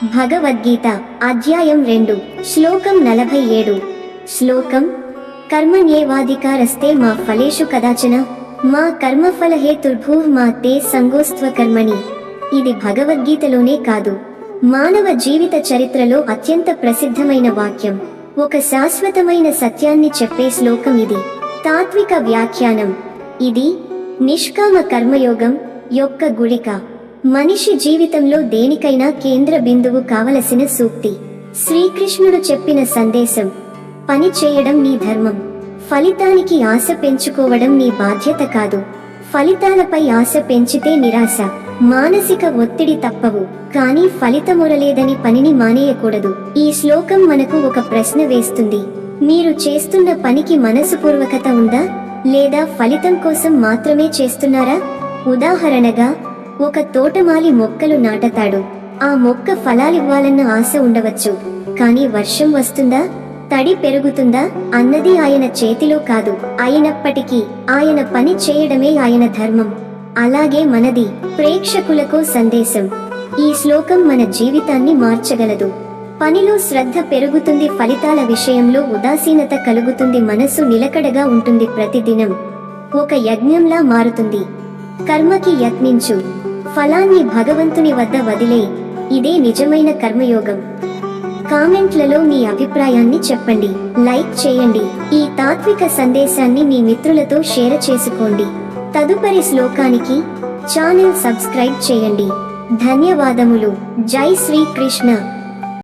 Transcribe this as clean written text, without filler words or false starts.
భగవద్గీత అధ్యాయం 2 శ్లోకం 47. శ్లోకం కర్మణ్యేవాధికారస్తే మా ఫలేషు కదాచన మా కర్మఫలహేతుర్భూః మా తే సంగోస్త్వ కర్మణి. ఇది భగవద్గీతలోనే కాదు, మానవ జీవిత చరిత్రలో అత్యంత ప్రసిద్ధమైన వాక్యం. ఒక శాశ్వతమైన సత్యాన్ని చెప్పే శ్లోకం ఇది. తాత్విక వ్యాఖ్యానం. ఇది నిష్కామ కర్మయోగం యొక్క గుళిక. మనిషి జీవితంలో దేనికైనా కేంద్ర బిందువు కావలసిన సూక్తి. శ్రీకృష్ణుడు చెప్పిన సందేశం: పని చేయడం నీ ధర్మం, ఫలితానికి ఆశ పెంచుకోవడం నీ బాధ్యత కాదు. ఫలితాలపై ఆశ పెంచితే నిరాశ, మానసిక ఒత్తిడి తప్పవు, కానీ ఫలితమురలేదని పనిని మానేయకూడదు. ఈ శ్లోకం మనకు ఒక ప్రశ్న వేస్తుంది: మీరు చేస్తున్న పనికి మనసుపూర్వకత ఉందా, లేదా ఫలితం కోసం మాత్రమే చేస్తున్నారా? ఉదాహరణగా, ఒక తోటమాలి మొక్కలు నాటతాడు. ఆ మొక్క ఫలాలివ్వాలన్న ఆశ ఉండవచ్చు, కానీ వర్షం వస్తుందా, తడి పెరుగుతుందా అన్నది ఆయన చేతిలో కాదు. అయినప్పటికీ ఆయన పని చేయడమే ఆయన ధర్మం. అలాగే మనది. ప్రేక్షకులకు సందేశం: ఈ శ్లోకం మన జీవితాన్ని మార్చగలదు. పనిలో శ్రద్ధ పెరుగుతుంది, ఫలితాల విషయంలో ఉదాసీనత కలుగుతుంది, మనసు నిలకడగా ఉంటుంది, ప్రతిదినం ఒక యజ్ఞంలా మారుతుంది. కర్మకి యత్నించు, ఫలాన్ని భగవంతుని వద్ద వదిలే. ఇదే నిజమైన కర్మయోగం. కామెంట్లలో మీ అభిప్రాయాన్ని చెప్పండి, లైక్ చేయండి. ఈ తాత్విక సందేశాన్ని మీ మిత్రులతో షేర్ చేసుకోండి. తదుపరి శ్లోకానికి ఛానల్ సబ్స్క్రైబ్ చేయండి. ధన్యవాదములు. జై శ్రీకృష్ణ.